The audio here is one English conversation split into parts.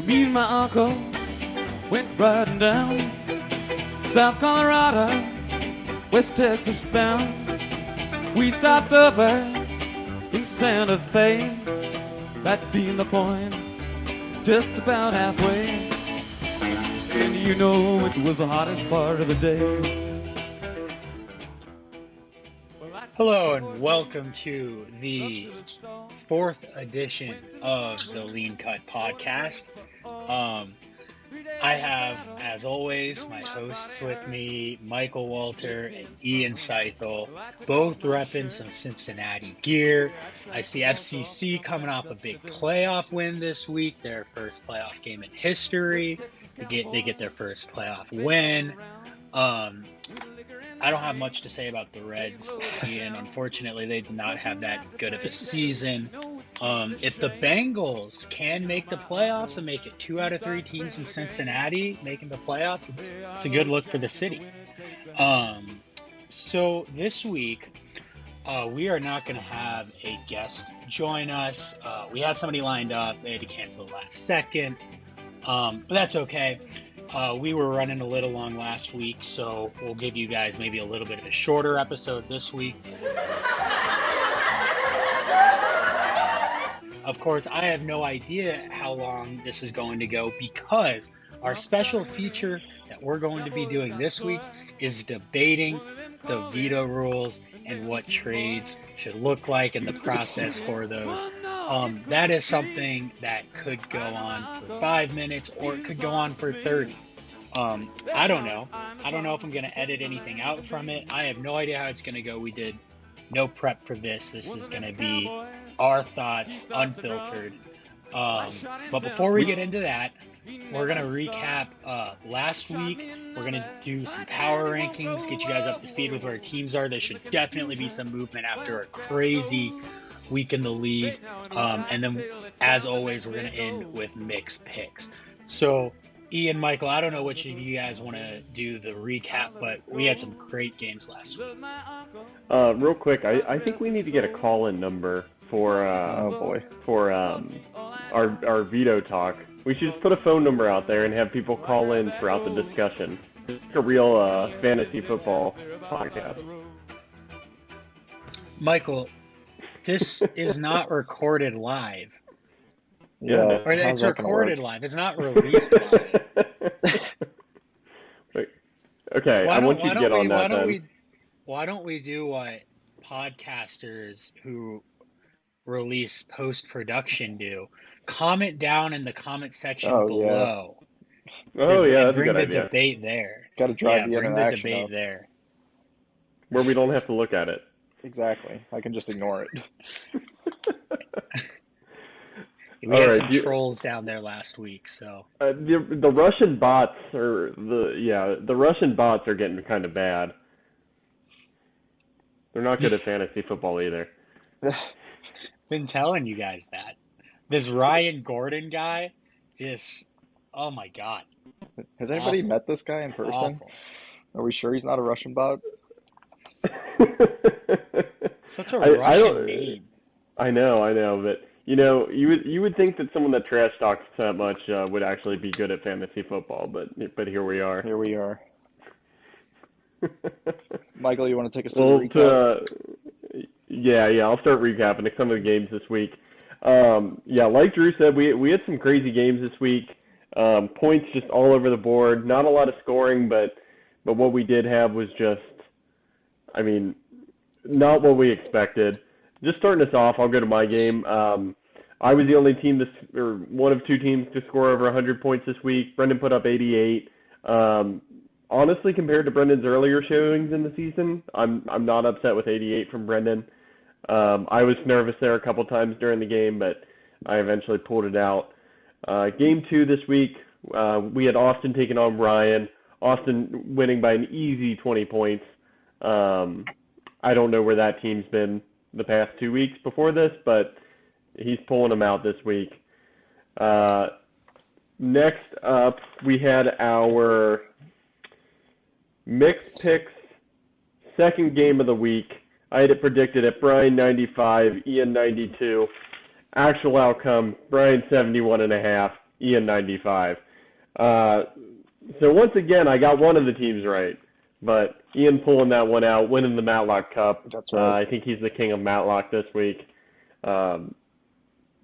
Me and my uncle went riding down South Colorado, West Texas bound. We stopped over in Santa Fe, that being the point, just about halfway. And you know it was the hottest part of the day. Hello and welcome to the fourth edition of the Lean Cut podcast. I have, as always, my hosts with me, Michael Walter and Ian Seithel, both repping some Cincinnati gear. I see FCC coming off a big playoff win this week, their first playoff game in history. They get their first playoff win. I don't have much to say about the Reds, Ian. Unfortunately, they did not have that good of a season. If the Bengals can make the playoffs and make it 2 out of 3 teams in Cincinnati making the playoffs, it's a good look for the city. So this week, we are not going to have a guest join us. We had somebody lined up. They had to cancel last second, but that's okay. We were running a little long last week, so we'll give you guys maybe a little bit of a shorter episode this week. Of course, I have no idea how long this is going to go because our special feature that we're going to be doing this week is debating the veto rules and what trades should look like in the process for those. That is something that could go on for 5 minutes or it could go on for 30. I don't know. I don't know if I'm going to edit anything out from it. I have no idea how it's going to go. We did no prep for this. This is going to be our thoughts, unfiltered. But before we get into that, we're going to recap last week. We're going to do some power rankings, get you guys up to speed with where teams are. There should definitely be some movement after a crazy week in the league. And then, as always, we're going to end with mixed picks. So, Ian, Michael, I don't know which of you guys want to do the recap, but we had some great games last week. Real quick, I think we need to get a call-in number for our veto talk. We should just put a phone number out there and have people call in throughout the discussion. It's a real fantasy football podcast. Michael, this is not recorded live. Yeah, or it's recorded live. It's not released live. Okay, I want you to get on that then. Why don't we do what podcasters who release post-production do? Comment down in the comment section below. Oh, yeah, that's a Bring good the idea. debate there. Got to drive the bring interaction the debate up. there. Where we don't have to look at it. Exactly. I can just ignore it. We had some trolls down there last week, so the Russian bots the Russian bots are getting kind of bad. They're not good at fantasy football either. Been telling you guys that. This Ryan Gordon guy is, oh my god. Has anybody met this guy in person? Awful. Are we sure he's not a Russian bot? Such a Russian name. I know, but you would think that someone that trash talks that much would actually be good at fantasy football, but here we are. Here we are. Michael, you want to take us to the recap? Yeah, I'll start recapping some of the games this week. Like Drew said, we had some crazy games this week. Points just all over the board. Not a lot of scoring, but what we did have was just, not what we expected. Just starting us off, I'll go to my game. I was the only team or one of 2 teams to score over 100 points this week. Brendan put up 88. Honestly, compared to Brendan's earlier showings in the season, I'm not upset with 88 from Brendan. I was nervous there a couple times during the game, but I eventually pulled it out. Game 2 this week, we had Austin taking on Ryan. Austin winning by an easy 20 points. I don't know where that team's been the past 2 weeks before this, but he's pulling them out this week. Next up, we had our mixed picks second game of the week. I had it predicted at Brian 95, Ian 92. Actual outcome, Brian 71.5, Ian 95. So once again, I got one of the teams right, but Ian pulling that one out, winning the Matlock Cup. That's right. I think he's the king of Matlock this week. Ian,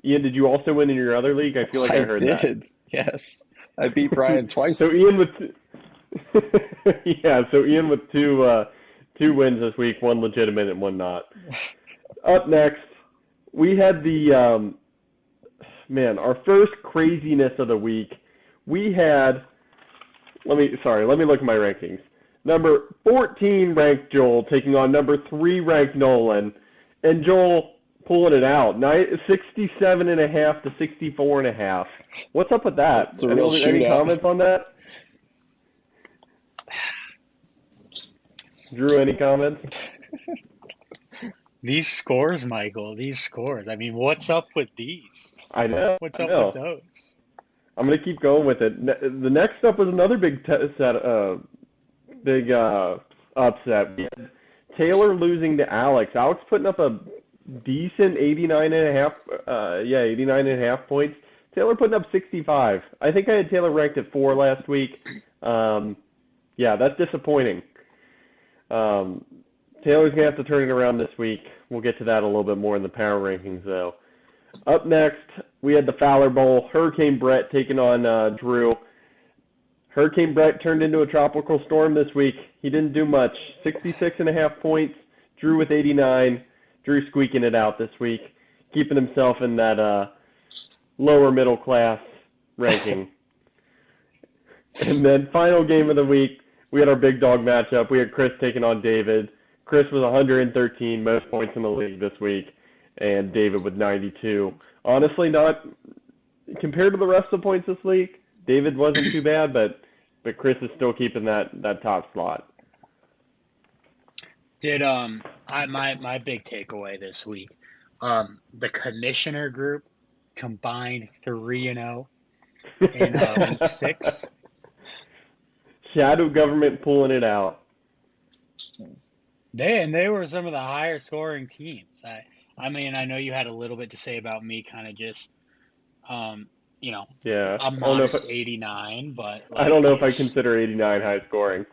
did you also win in your other league? I feel like I heard that. I did. Yes. I beat Brian twice. So Ian with Ian with two wins this week, one legitimate and one not. Up next, we had the our first craziness of the week. We had let me look at my rankings. Number 14 ranked Joel taking on number 3 ranked Nolan, and Joel pulling it out, 67.5 to 64.5. What's up with that? It's a real Any shootout. comments on that? Drew, any comments? These scores, Michael, these scores. I mean, what's up with these? I know. What's I up know. with those? I'm gonna keep going with it. The next up was another big upset. We had Taylor losing to Alex. Alex putting up a decent 89.5 points. Taylor putting up 65. I think I had Taylor ranked at 4 last week. That's disappointing. Taylor's gonna have to turn it around this week. We'll get to that a little bit more in the power rankings, though. Up next, we had the Fowler Bowl. Hurricane Brett taking on Drew. Hurricane Brett turned into a tropical storm this week. He didn't do much. 66.5 points. Drew with 89. Drew squeaking it out this week, keeping himself in that lower middle class ranking. And then final game of the week, we had our big dog matchup. We had Chris taking on David. Chris was 113, most points in the league this week, and David with 92. Honestly, not compared to the rest of the points this week, David wasn't too bad, but Chris is still keeping that top slot. Did my big takeaway this week, the commissioner group combined 3-0 in week 6. Shadow government pulling it out. They were some of the higher scoring teams. I mean, I know you had a little bit to say about me, kind of just, Yeah. a modest 89, but I don't know if I consider 89 high scoring.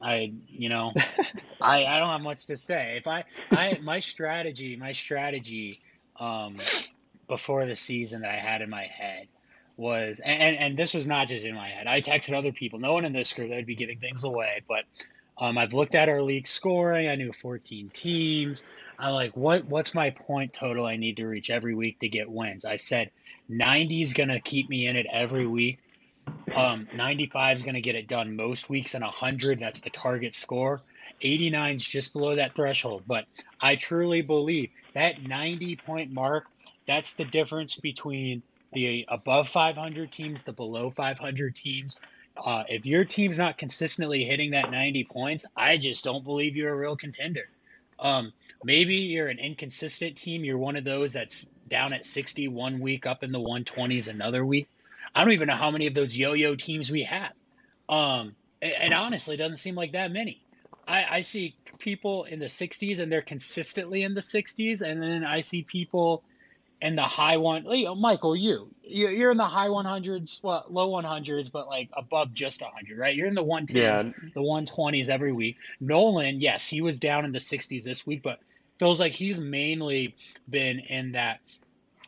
I don't have much to say. My strategy before the season that I had in my head was, and this was not just in my head. I texted other people. No one in this group that would be giving things away, but I've looked at our league scoring. I knew 14 teams. I'm like, what's my point total I need to reach every week to get wins? I said 90 is gonna keep me in it every week. 95 is gonna get it done most weeks, and 100, that's the target score. 89 is just below that threshold, but I truly believe that 90-point mark, that's the difference between the above 500 teams, the below 500 teams. If your team's not consistently hitting that 90 points, I just don't believe you're a real contender. Maybe you're an inconsistent team. You're one of those that's down at 60 one week, up in the 120s another week. I don't even know how many of those yo-yo teams we have. And honestly, it doesn't seem like that many. I see people in the 60s, and they're consistently in the 60s, and then I see people in the high one. Michael, you're in the high 100s, well, low 100s, but like above just 100, right? You're in the 110s, the 120s every week. Nolan, yes, he was down in the 60s this week, but feels like he's mainly been in that,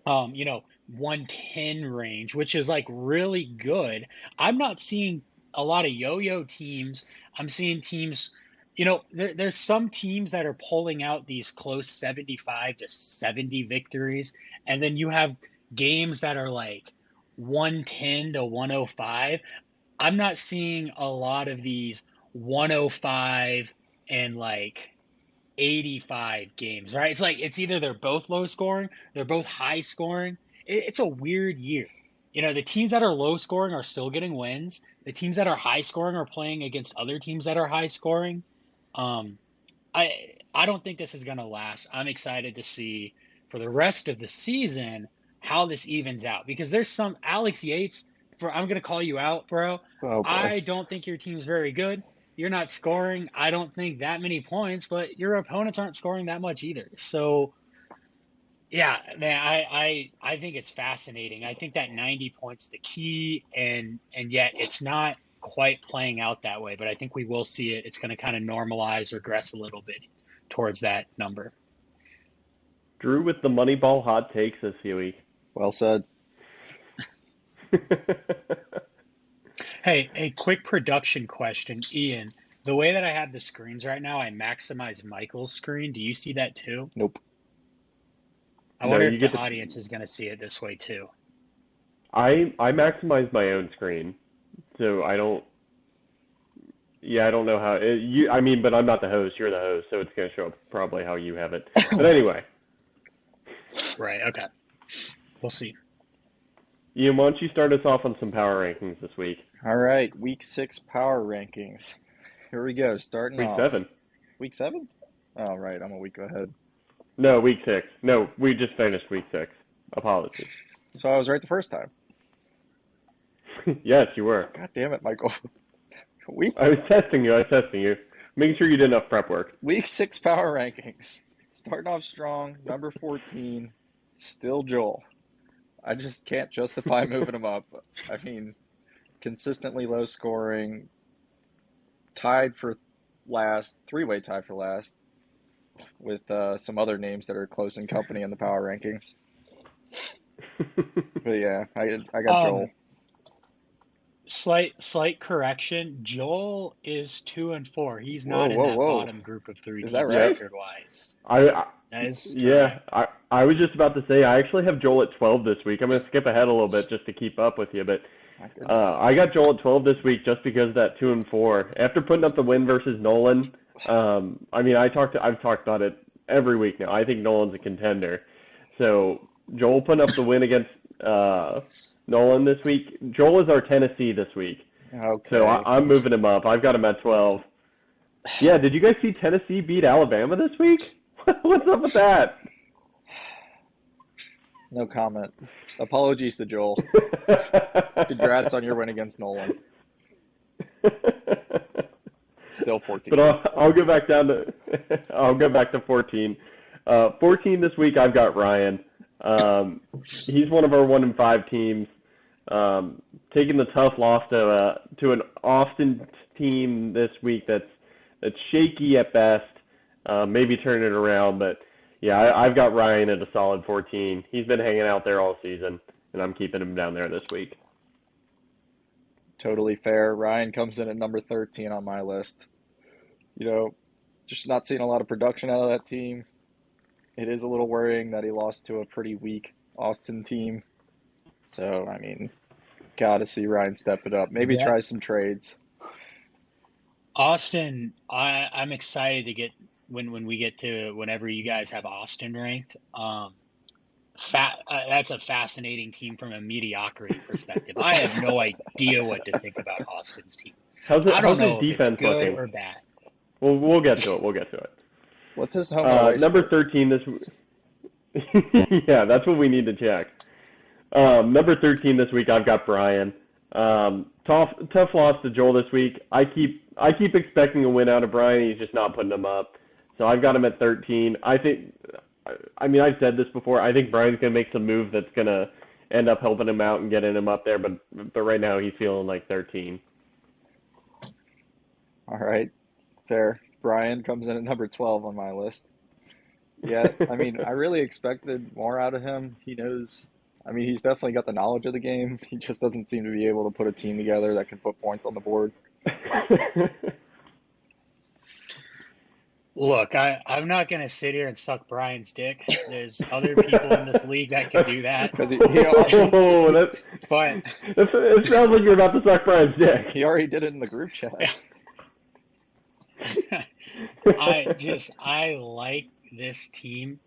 110 range, which is like really good. I'm not seeing a lot of yo-yo teams. I'm seeing teams, there's some teams that are pulling out these close 75 to 70 victories. And then you have games that are like 110 to 105. I'm not seeing a lot of these 105 and like 85 games, right? It's like, it's either they're both low scoring, they're both high scoring. It's a weird year. The teams that are low scoring are still getting wins. The teams that are high scoring are playing against other teams that are high scoring. I don't think this is going to last. I'm excited to see for the rest of the season how this evens out, because there's some Alex Yates. I'm going to call you out, bro. Oh, boy. I don't think your team's very good. You're not scoring, I don't think, that many points, but your opponents aren't scoring that much either. So Yeah, man, I think it's fascinating. I think that 90 points the key, and yet it's not quite playing out that way. But I think we will see it. It's going to kind of normalize, regress a little bit towards that number. Drew with the Moneyball hot takes this week. Well said. Hey, a quick production question, Ian. The way that I have the screens right now, I maximize Michael's screen. Do you see that too? Nope. I No, wonder you if the get to. audience is going to see it this way too. I maximize my own screen, so I don't. Yeah, I don't know how you. I mean, but I'm not the host. You're the host, so it's gonna show up probably how you have it. But anyway, Right. Okay. We'll see. Ian, why don't you start us off on some power rankings this week? All right, week 6 power rankings. Here we go. Starting Week off. 7. Week 7? Oh, right. I'm a week ahead. No, week 6. No, we just finished week 6. Apologies. So I was right the first time. Yes, you were. God damn it, Michael. Week I was testing you. Making sure you did enough prep work. Week 6 power rankings. Starting off strong, number 14, still Joel. I just can't justify moving him up. I mean, consistently low scoring, tied for last, three-way tie for last, with some other names that are close in company in the power rankings. But yeah, I got Joel. Slight correction. Joel is 2 and 4. He's not in Whoa, that whoa. bottom group of 3 Is teams that right? record-wise. I That is yeah, correct. I was just about to say I actually have Joel at 12 this week. I'm going to skip ahead a little bit just to keep up with you, but My goodness. I got Joel at 12 this week just because of that 2 and 4. After putting up the win versus Nolan, I mean I've talked about it every week now. I think Nolan's a contender. So Joel putting up the win against Nolan this week. Joel is our Tennessee this week. Okay. So I'm moving him up. I've got him at 12. Yeah, did you guys see Tennessee beat Alabama this week? What's up with that? No comment. Apologies to Joel. Congrats on your win against Nolan. Still 14. But I'll go back down to I'll go back to 14. 14 this week I've got Ryan. He's one of our 1 and 5 teams. Taking the tough loss to an Austin team this week that's shaky at best. Maybe turn it around, but yeah, I've got Ryan at a solid 14. He's been hanging out there all season, and I'm keeping him down there this week. Totally fair. Ryan comes in at number 13 on my list. You know, just not seeing a lot of production out of that team. It is a little worrying that he lost to a pretty weak Austin team. So, I mean, got to see Ryan step it up. Maybe Yeah. try some trades. Austin, I'm excited to get when we get to whenever you guys have Austin ranked. That's a fascinating team from a mediocrity perspective. I have no idea what to think about Austin's team. How's I don't his know if it's defense good looking? or bad. Well, we'll get to it. What's his home and away Number score? 13 this yeah, that's what we need to check. Number 13 this week I've got Brian. Tough loss to Joel this week. I keep expecting a win out of Brian. He's just not putting them up. So I've got him at 13. I've said this before. I think Brian's going to make some move that's going to end up helping him out and getting him up there. But right now he's feeling like 13. All right. Fair. Brian comes in at number 12 on my list. Yeah, I mean, I really expected more out of him. He knows, I mean, he's definitely got the knowledge of the game. He just doesn't seem to be able to put a team together that can put points on the board. Look, I'm not going to sit here and suck Brian's dick. There's other people in this league that can do that. Because Oh, But it sounds like you're about to suck Brian's dick. he already did it in the group chat. I like this team.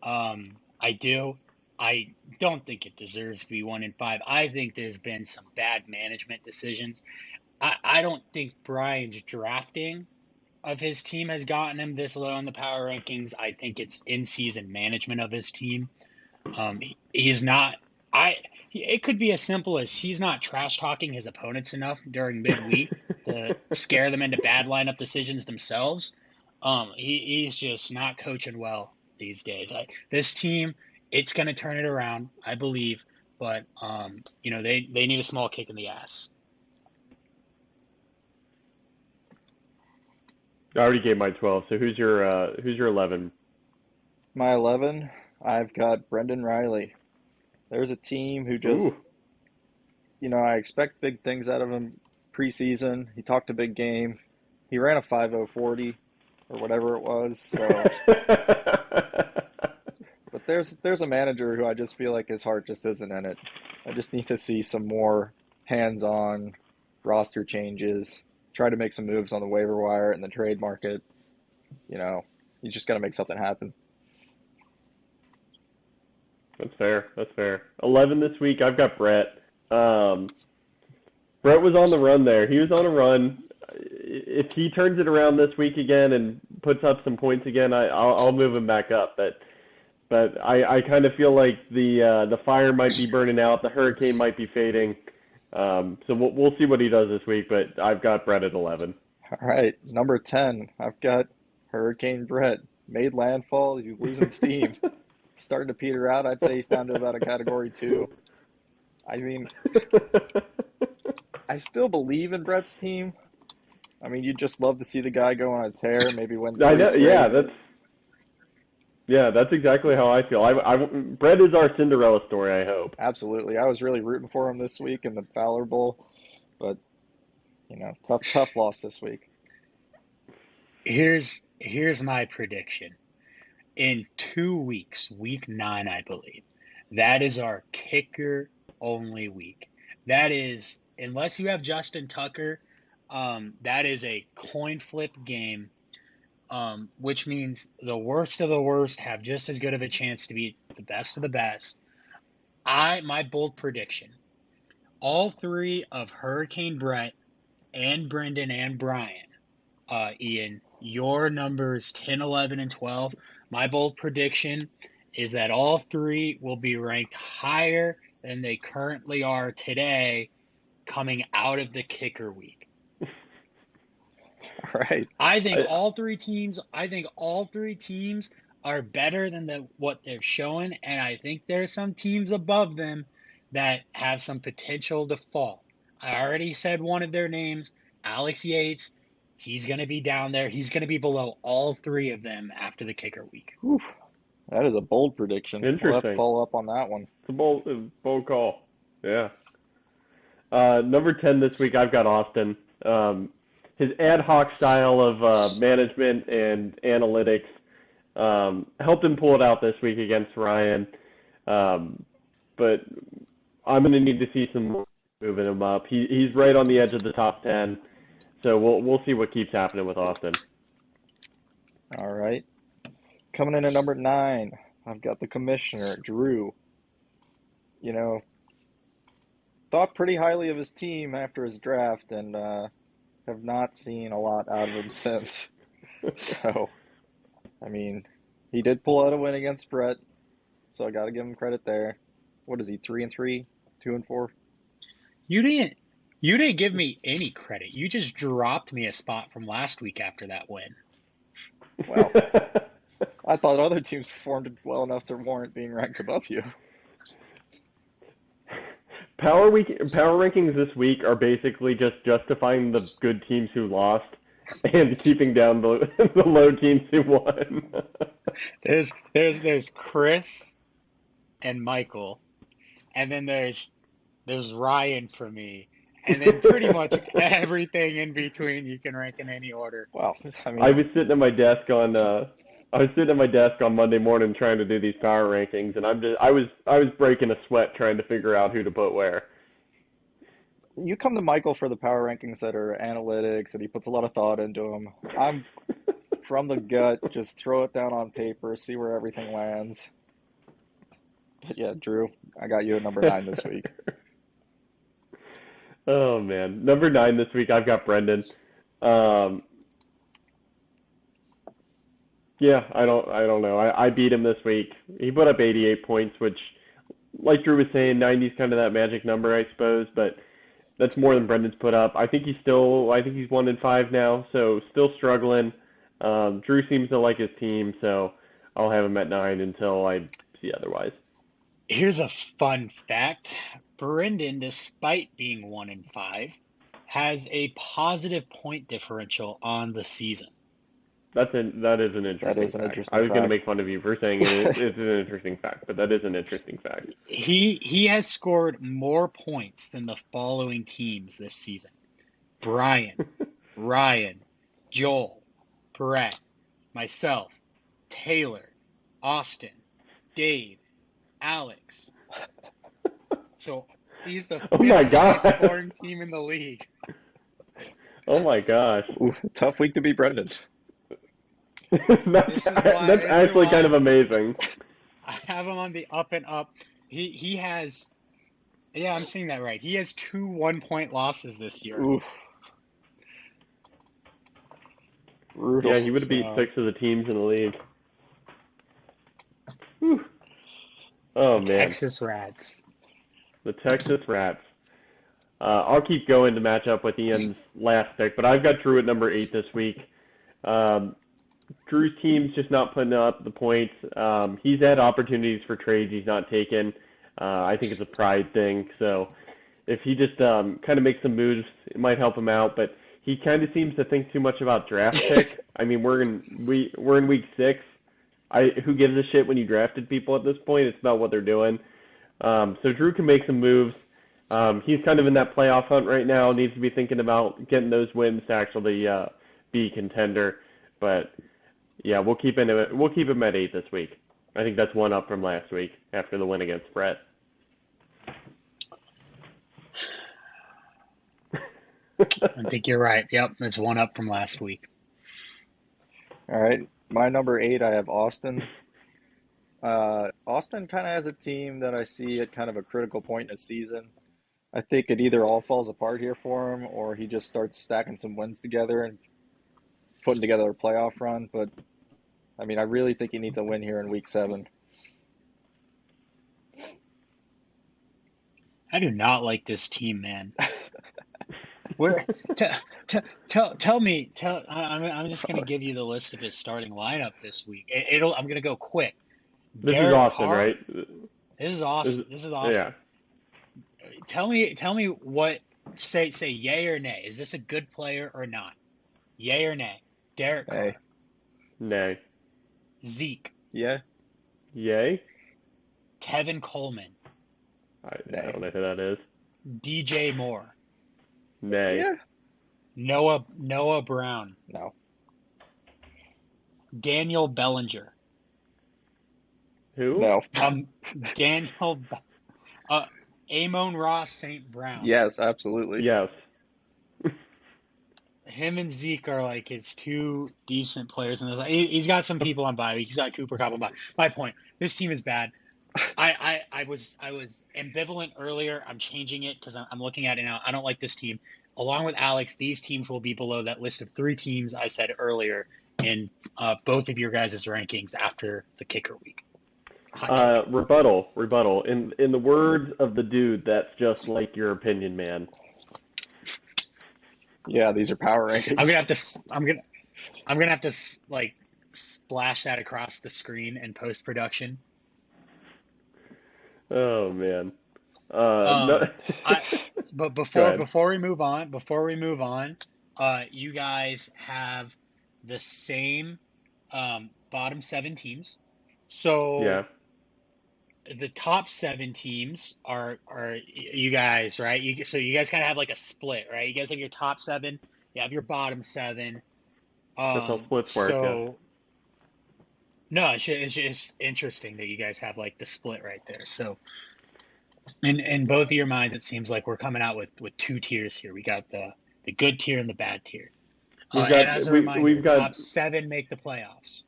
I do. I don't think it deserves to be 1 and 5. I think there's been some bad management decisions. I don't think Brian's drafting of his team has gotten him this low in the power rankings. I think it's in-season management of his team. He's not. It could be as simple as he's not trash talking his opponents enough during midweek to scare them into bad lineup decisions themselves. He's just not coaching well these days. This team It's going to turn it around, I believe. But they need a small kick in the ass. I already gave my 12. So who's your 11? My 11, I've got Brendan Riley. There's a team who just, Ooh. I expect big things out of him preseason. He talked a big game. He ran a 5:040 or whatever it was. So, but there's a manager who I just feel like his heart just isn't in it. I just need to see some more hands-on roster changes. Try to make some moves on the waiver wire and the trade market. You just got to make something happen. That's fair. That's fair. 11 this week. I've got Brett. Brett was on the run there. He was on a run. If he turns it around this week again and puts up some points again, I'll move him back up. But I kind of feel like the fire might be burning out. The hurricane might be fading. So we'll see what he does this week. But I've got Brett at 11. All right, number 10, I've got Hurricane Brett. Made landfall. He's losing steam. Starting to peter out. I'd say he's down to about a category 2. I mean, I still believe in Brett's team. I mean, you'd just love to see the guy go on a tear, maybe win 3 I know. straight. That's exactly how I feel. Brett is our Cinderella story, I hope. Absolutely. I was really rooting for him this week in the Fowler Bowl, but tough loss this week. Here's my prediction. In 2 weeks, week 9, I believe, that is our kicker only week. That is, unless you have Justin Tucker, that is a coin flip game, which means the worst of the worst have just as good of a chance to be the best of the best. My bold prediction, all 3 of Hurricane Brett and Brendan and Brian, Ian, your numbers 10, 11, and 12, my bold prediction is that all 3 will be ranked higher than they currently are today coming out of the kicker week. All right. I think all three teams are better than what they're showing, and I think there's some teams above them that have some potential to fall. I already said one of their names, Alex Yates. He's going to be down there. He's going to be below all 3 of them after the kicker week. Whew. That is a bold prediction. Interesting. We'll have to follow up on that one. It's a bold call. Yeah. Number 10 this week, I've got Austin. His ad hoc style of management and analytics helped him pull it out this week against Ryan. But I'm going to need to see some more moving him up. He's right on the edge of the top 10. So we'll see what keeps happening with Austin. All right. Coming in at number 9, I've got the commissioner, Drew. Thought pretty highly of his team after his draft and have not seen a lot out of him since. So, I mean, he did pull out a win against Brett, so I got to give him credit there. What is he, 3-3, 2-4? You didn't give me any credit. You just dropped me a spot from last week after that win. Well, I thought other teams performed well enough to warrant being ranked above you. Power rankings this week are basically just justifying the good teams who lost and keeping down the low teams who won. There's Chris and Michael, and then there's Ryan for me, and then pretty much everything in between you can rank in any order. Wow. I mean, I was sitting at my desk on Monday morning trying to do these power rankings, and I was breaking a sweat trying to figure out who to put where. you come to Michael for the power rankings that are analytics, and he puts a lot of thought into them. I'm from the gut, just throw it down on paper, see where everything lands. But yeah, Drew, I got you at number 9 this week. Oh man, number 9 this week I've got Brendan. Yeah, I don't know. I beat him this week. He put up 88 points, which, like Drew was saying, 90 is kind of that magic number, I suppose. But that's more than Brendan's put up. I think he's 1-5 now, so still struggling. Drew seems to like his team, so I'll have him at 9 until I see otherwise. Here's a fun fact. Brendan, despite being 1-5, has a positive point differential on the season. That is an That interesting is an fact. interesting I was going to fact. make fun of you for saying it's an interesting fact, but that is an interesting fact. He has scored more points than the following teams this season: Brian, Ryan, Joel, Brett, myself, Taylor, Austin, Dave, Alex. So he's the Oh my fifth highest gosh. scoring team in the league. Oh my gosh. Ooh, tough week to be Brendan. That's This is why. that's This is actually kind why of amazing. I have him on the up and up. He has. Yeah, I'm seeing that right. He has 2 1-point losses this year. Ooh, brutal. Yeah, he would have beat So 6 of the teams in the league. Whew. Oh man, Texas Rats. the Texas Rats. I'll keep going to match up with Ian's last pick, but I've got Drew at number 8 this week. Drew's team's just not putting up the points. He's had opportunities for trades he's not taken. I think it's a pride thing. So if he just kind of makes some moves, it might help him out. But he kind of seems to think too much about draft pick. I mean, we're in week 6. Who gives a shit when you drafted people at this point? It's about what they're doing. So Drew can make some moves. He's kind of in that playoff hunt right now. Needs to be thinking about getting those wins to actually be a contender. But yeah, we'll keep him at 8 this week. I think that's one up from last week after the win against Brett. I think you're right. Yep, it's 1 up from last week. All right, my number 8, I have Austin. Austin kind of has a team that I see at kind of a critical point in the season. I think it either all falls apart here for him, or he just starts stacking some wins together and putting together a playoff run. But I mean, I really think he needs a win here in week 7. I do not like this team, man. Where tell me I'm just gonna give you the list of his starting lineup this week. I'm gonna go quick. This is Derek Austin, Carr. right? This is awesome. This is awesome. Yeah. Tell me what say yay or nay. Is this a good player or not? Yay or nay? Derek Carr, Hey, Nay. Zeke, yeah, Yay? Tevin Coleman, I nay, don't know who that is. DJ Moore, Nay. yeah, Noah Brown, no, Daniel Bellinger, Who? no, Daniel, uh, Amon-Ra St. Brown. yes, absolutely. Yes. Him and Zeke are like his 2 decent players, and he's got some people on bye week. He's got Cooper Kupp on bye. My point: this team is bad. I was ambivalent earlier. I'm changing it because I'm looking at it now. I don't like this team. Along with Alex, these teams will be below that list of 3 teams I said earlier in both of your guys' rankings after the kicker week. Hot take. Rebuttal. In the words of the dude, that's just like your opinion, man. Yeah, these are power I'm rankings. gonna have to. I'm gonna have to like splash that across the screen in post production. Oh man. No. But Go before ahead. before we move on, you guys have the same bottom 7 teams. So Yeah. the top 7 teams are you guys, right? So you guys kind of have like a split, right? You guys have your top 7, you have your bottom 7. That's how splits work. Yeah. So no, it's just interesting that you guys have like the split right there. So in both of your minds, it seems like we're coming out with 2 tiers here. We got the good tier and the bad tier. We've And as a we reminder, we've got top 7 make the playoffs.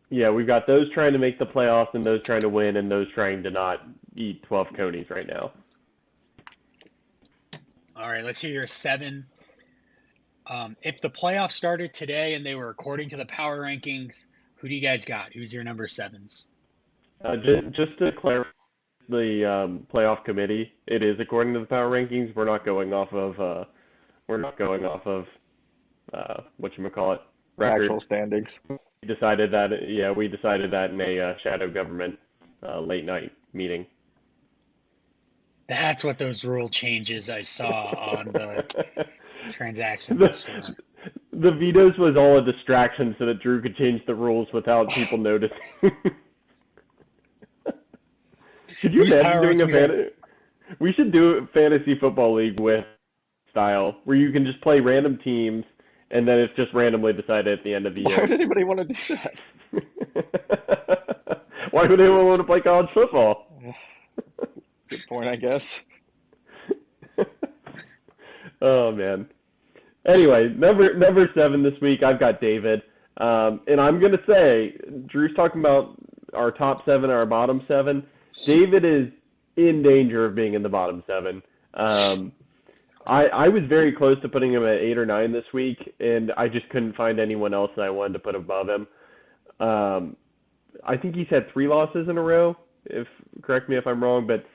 yeah, we've got those trying to make the playoffs and those trying to win and those trying to not eat 12 conies right now. All right, let's hear your 7. If the playoffs started today and they were according to the power rankings, who do you guys got? Who's your number 7s? Just to clarify the playoff committee, it is according to the power rankings. We're not going off of whatchamacallit, record. Actual standings. We decided that in a shadow government late night meeting. That's what those rule changes I saw on the transaction list were. The vetoes was all a distraction so that Drew could change the rules without people noticing. Could you Whose imagine power doing a rankings are- fantasy? We should do a fantasy football league with style where you can just play random teams and then it's just randomly decided at the end of the Why year. would anybody want to do that? Why would anyone want to play college football? Good point, I guess. Oh man. Anyway, number 7 this week, I've got David. And I'm gonna say, Drew's talking about our top 7, our bottom 7. David is in danger of being in the bottom 7. I was very close to putting him at 8 or 9 this week, and I just couldn't find anyone else that I wanted to put above him. I think he's had 3 losses in a row. Correct me if I'm wrong, but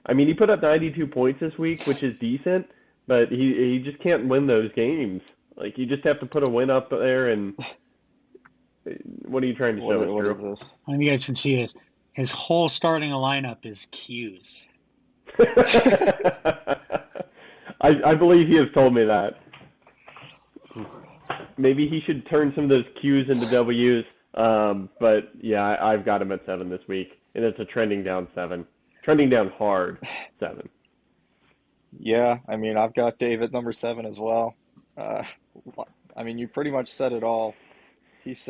I mean he put up 92 points this week, which is decent, but he just can't win those games. Like you just have to put a win up there, and what are you trying to show us, What Drew? is this? I don't know if you guys can see this. His whole starting lineup is Qs. I believe he has told me that. Maybe he should turn some of those Qs into Ws. But yeah, I've got him at 7 this week, and it's a trending down 7, trending down hard 7. Yeah, I mean, I've got David number 7 as well. I mean, you pretty much said it all. He's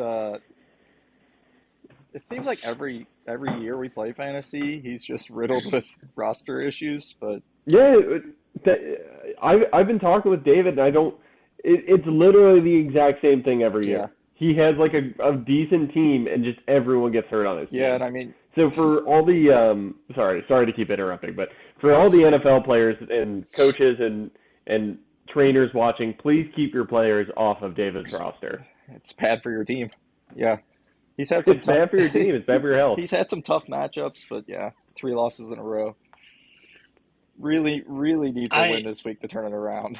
it seems like every year we play fantasy, he's just riddled with roster issues. But Yeah, I've been talking with David, and I don't. It's literally the exact same thing every year. Yeah. He has like a decent team, and just everyone gets hurt on his team. yeah, and I mean, So for all the sorry to keep interrupting, but for all the NFL players and coaches and trainers watching, please keep your players off of David's roster. it's bad for your team. Yeah, he's had some It's bad for your team. It's bad for your health. He's had some tough matchups, but yeah, 3 losses in a row. Really, really needs a win this week to turn it around.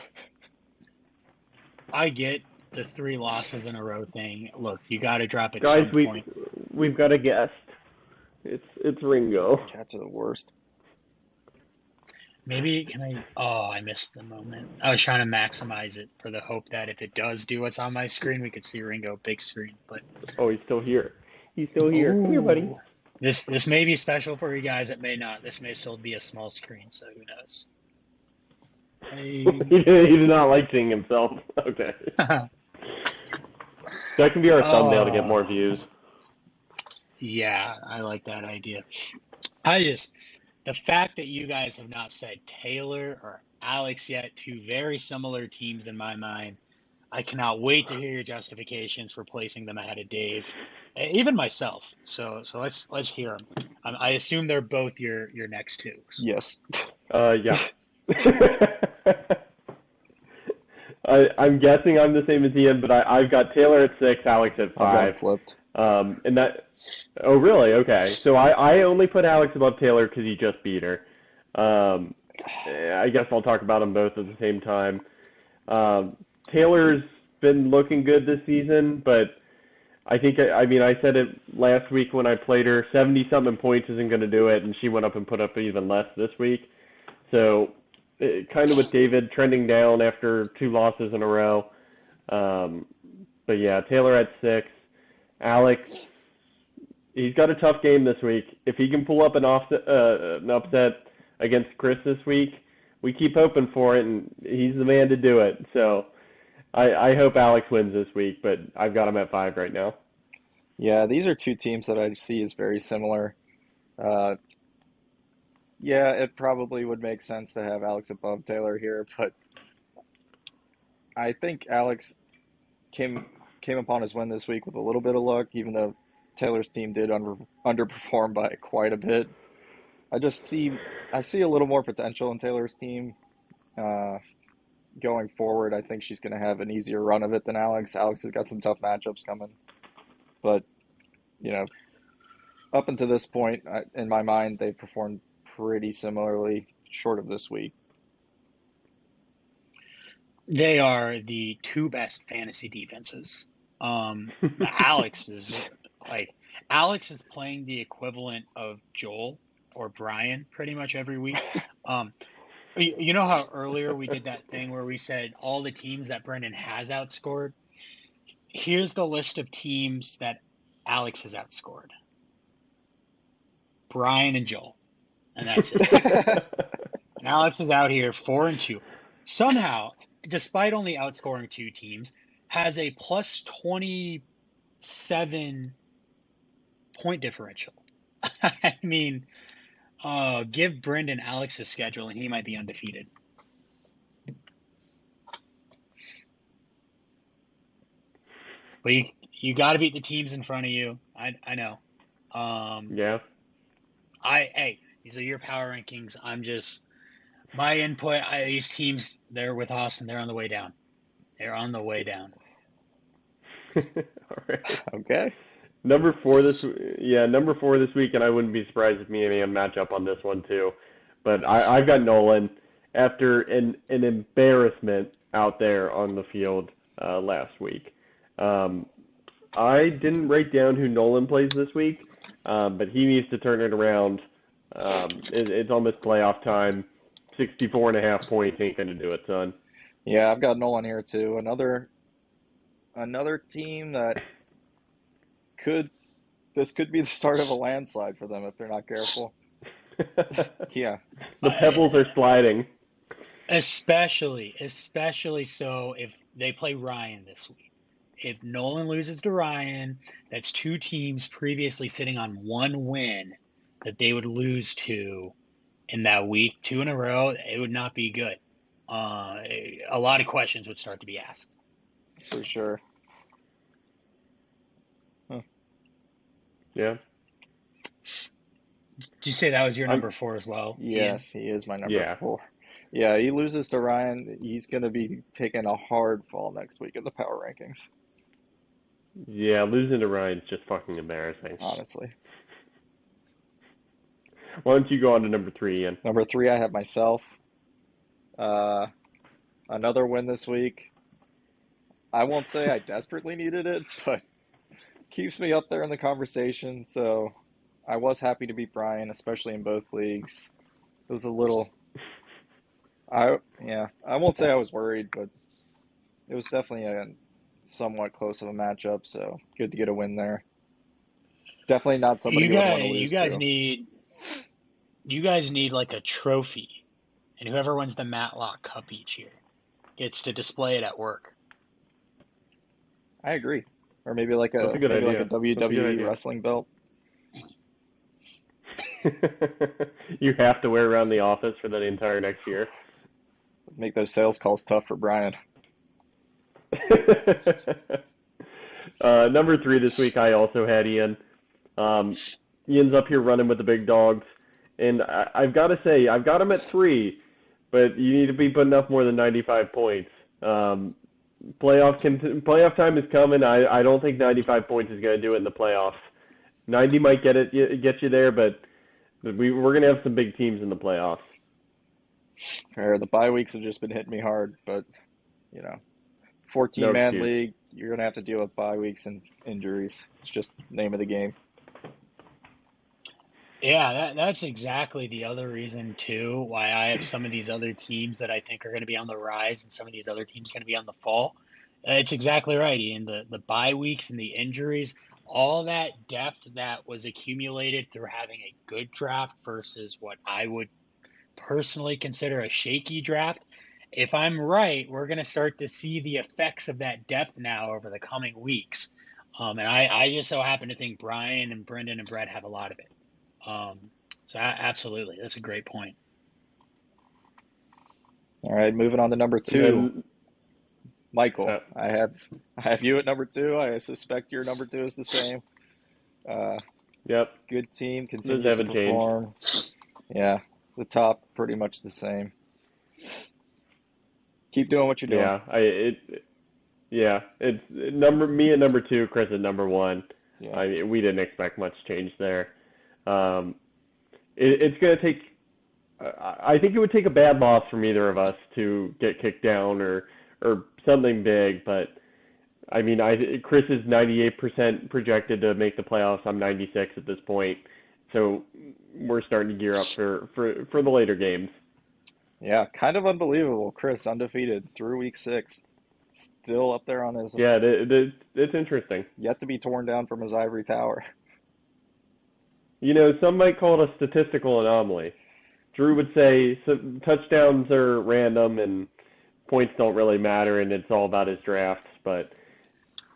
I get the 3 losses in a row thing. Look, you got to drop at Guys, some point. we've got a guest. It's Ringo. Cats are the worst. Maybe can I? Oh, I missed the moment. I was trying to maximize it for the hope that if it does do what's on my screen, we could see Ringo big screen. But Oh, he's still here. He's still here. Come here, buddy. Ooh. This may be special for you guys. It may not. This may still be a small screen, so who knows? He did not like seeing himself. Okay. That can be our thumbnail to get more views. Yeah, I like that idea. The fact that you guys have not said Taylor or Alex yet, 2 very similar teams in my mind, I cannot wait to hear your justifications for placing them ahead of Dave, even myself. So let's hear them. I assume they're both your next 2. Yes. Yeah. I'm guessing I'm the same as Ian, but I've got Taylor at 6, Alex at I've got 5. it flipped. And that. Oh, really? Okay. So I only put Alex above Taylor because he just beat her. I guess I'll talk about them both at the same time. Taylor's been looking good this season, but I think, I mean, I said it last week when I played her, 70-something points isn't going to do it, and she went up and put up even less this week. So kind of with David trending down after 2 losses in a row. But yeah, Taylor at 6. Alex, he's got a tough game this week. If he can pull up an upset against Chris this week, we keep hoping for it, and he's the man to do it. So I hope Alex wins this week, but I've got him at 5 right now. Yeah, these are 2 teams that I see as very similar. Yeah, it probably would make sense to have Alex above Taylor here, but I think Alex came upon his win this week with a little bit of luck, even though Taylor's team did underperform by quite a bit. I see a little more potential in Taylor's team going forward. I think she's going to have an easier run of it than Alex. Alex has got some tough matchups coming, but up until this point, in my mind, they've performed pretty similarly, short of this week. They are the 2 best fantasy defenses. Alex is playing the equivalent of Joel or Brian pretty much every week. Um, you know how earlier we did that thing where we said all the teams that Brendan has outscored? Here's the list of teams that Alex has outscored. Brian and Joel. And that's it. And Alex is out here 4-2. Somehow, despite only outscoring two teams, has a plus 27 point differential. I mean, give Brendan Alex's schedule and he might be undefeated. But you got to beat the teams in front of you. I know. Yeah. These are your power rankings. I'm just my input. These teams, they're with Austin. They're on the way down. They're on the way down. All right. Okay. Number four this week, and I wouldn't be surprised if me and Ian match up on this one too. But I've got Nolan after an embarrassment out there on the field last week. I didn't write down who Nolan plays this week, but he needs to turn it around. It's almost playoff time. 64.5 points ain't going to do it, son. Yeah, I've got Nolan here too. Another team that this could be the start of a landslide for them if they're not careful. Yeah. The pebbles are sliding. Especially so if they play Ryan this week. If Nolan loses to Ryan, that's two teams previously sitting on one win that they would lose to in that week, two in a row. It would not be good. A lot of questions would start to be asked. For sure. Yeah. Did you say that was your number 4 as well? Yes, he is my number Yeah. 4. Yeah, he loses to Ryan. He's going to be taking a hard fall next week in the power rankings, Yeah, losing to Ryan's just fucking embarrassing. honestly. Why don't you go on to number 3, Ian? Number 3, I have myself. Another win this week. I won't say I desperately needed it, but keeps me up there in the conversation. So I was happy to beat Brian, especially in both leagues. It was a little, I won't say I was worried, but it was definitely a somewhat close of a matchup. So good to get a win there. Definitely not somebody you would want to lose to. You guys need like a trophy, and whoever wins the Matlock Cup each year gets to display it at work. I agree. Or maybe like That's a good idea. like a WWE wrestling belt. You have to wear around the office for the entire next year. Make those sales calls tough for Brian. Number 3 this week, I also had Ian. Ian's up here running with the big dogs. And I've got to say, I've got him at 3, but you need to be putting up more than 95 points. Playoff time is coming. I don't think 95 points is going to do it in the playoffs. 90 might get you there, but we're going to have some big teams in the playoffs. The bye weeks have just been hitting me hard, but 14-man league, you're going to have to deal with bye weeks and injuries. It's just the name of the game. Yeah, that's exactly the other reason too why I have some of these other teams that I think are going to be on the rise and some of these other teams going to be on the fall. It's exactly right, Ian. The bye weeks and the injuries, all that depth that was accumulated through having a good draft versus what I would personally consider a shaky draft. If I'm right, we're going to start to see the effects of that depth now over the coming weeks. And I just so happen to think Brian and Brendan and Brett have a lot of it. So absolutely, that's a great point. All right, moving on to number 2. Michael, I have you at number 2. I suspect your number 2 is the same. Yep. Good team, continues to perform. Yeah, the top pretty much the same. Keep doing what you're doing. It's me at number 2, Chris at number 1. Yeah. We didn't expect much change there. It's going to take. I think it would take a bad loss from either of us to get kicked down or something big. But I mean, Chris is 98% projected to make the playoffs. I'm 96 at this point, so we're starting to gear up for the later games. Yeah, kind of unbelievable. Chris undefeated through week 6, still up there on his Yeah, it's interesting. yet to be torn down from his ivory tower. Some might call it a statistical anomaly. Drew would say touchdowns are random and points don't really matter, and it's all about his drafts. But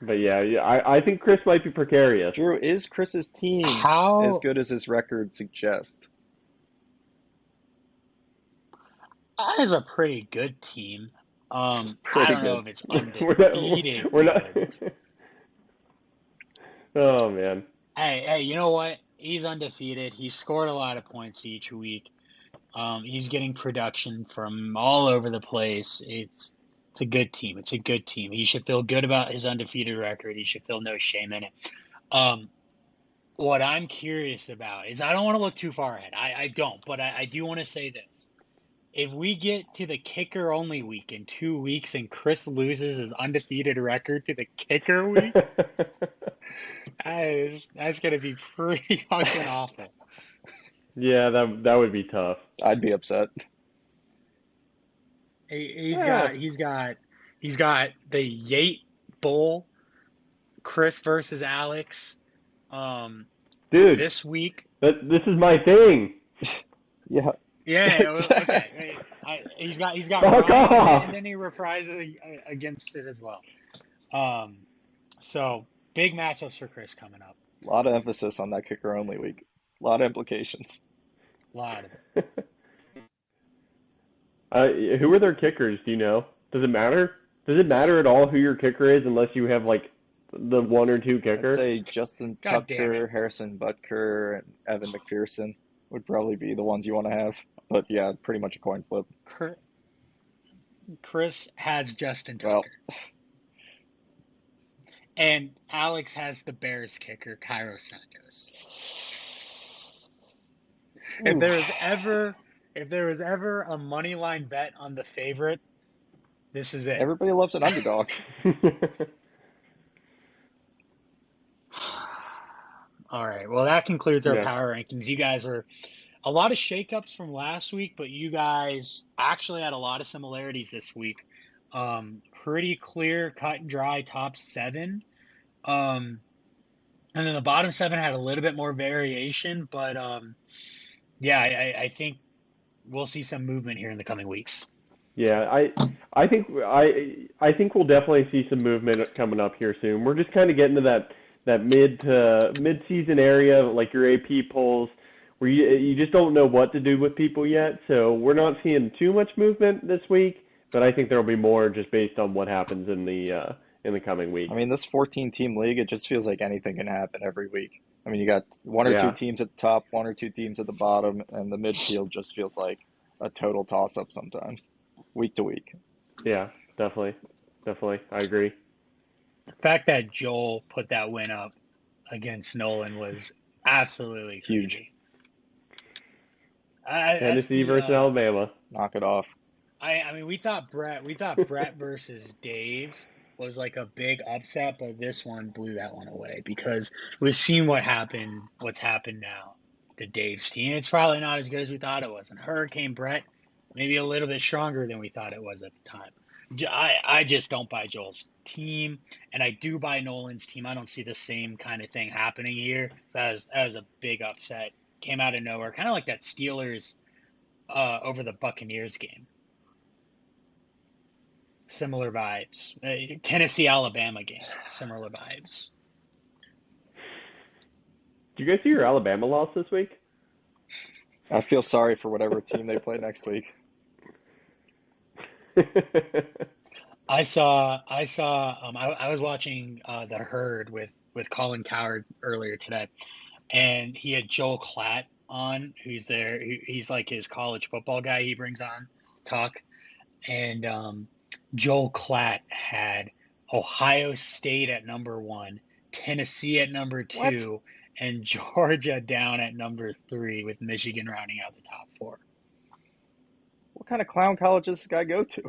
yeah, I think Chris might be precarious. Drew, is Chris's team as How good as his record suggests? that is a pretty good team. I Pretty don't know good. if it's We're undefeated not. We're not. good. Oh man. Hey, you know what? He's undefeated. He scored a lot of points each week. He's getting production from all over the place. It's a good team. It's a good team. He should feel good about his undefeated record. He should feel no shame in it. Um, what I'm curious about is I don't want to look too far ahead. I don't, but I do want to say this. If we get to the kicker only week in 2 weeks and Chris loses his undefeated record to the kicker week, that's going to be pretty fucking awful. Yeah, that would be tough. I'd be upset. Yeah. He's got the Yate Bowl, Chris versus Alex, Dude, this week. this is my thing. Yeah. Yeah, okay. He's got Fuck Ryan, off. and then he reprises against it as well. So big matchups for Chris coming up. A lot of emphasis on that kicker only week. A lot of implications. A lot of it. Who are their kickers? Do you know? Does it matter? Does it matter at all who your kicker is unless you have like the one or two I'd kicker? say Justin God damn Tucker, it. Harrison Butker, and Evan McPherson would probably be the ones you want to have. But yeah, pretty much a coin flip. Chris has Justin Well, Tucker. And Alex has the Bears kicker, Cairo Santos. If ooh, there was ever a money line bet on the favorite, this is it. everybody loves an underdog. All right. Well, that concludes our Yeah. power rankings. You guys were a lot of shakeups from last week, but you guys actually had a lot of similarities this week. Pretty clear, cut and dry top 7. And then the bottom 7 had a little bit more variation, but yeah, I think we'll see some movement here in the coming weeks. Yeah, I think we'll definitely see some movement coming up here soon. We're just kind of getting to that mid-season area, like your AP polls, where you just don't know what to do with people yet. So we're not seeing too much movement this week, but I think there'll be more just based on what happens in the coming week. I mean, this 14-team league, it just feels like anything can happen every week. I mean, you got one or two Yeah. teams at the top, one or two teams at the bottom, and the midfield just feels like a total toss-up sometimes, week to week. Yeah, definitely. I agree. The fact that Joel put that win up against Nolan was absolutely Huge. crazy. That's Tennessee the versus Alabama. Knock it off. I mean we thought Brett versus Dave was like a big upset, but this one blew that one away because we've seen what's happened now to Dave's team. It's probably not as good as we thought it was. And Hurricane Brett, maybe a little bit stronger than we thought it was at the time. I just don't buy Joel's team, and I do buy Nolan's team. I don't see the same kind of thing happening here. So that was a big upset. Came out of nowhere, kind of like that Steelers over the Buccaneers game. Similar vibes. Tennessee-Alabama game. Similar vibes. Did you guys see your Alabama loss this week? I feel sorry for whatever team they play next week. I was watching The Herd with Colin Cowherd earlier today, and he had Joel Klatt on, who's there. He's like his college football guy he brings on to talk. And Joel Klatt had Ohio State at number 1, Tennessee at number 2, and Georgia down at number 3, with Michigan rounding out the top 4. What kind of clown college does this guy go to?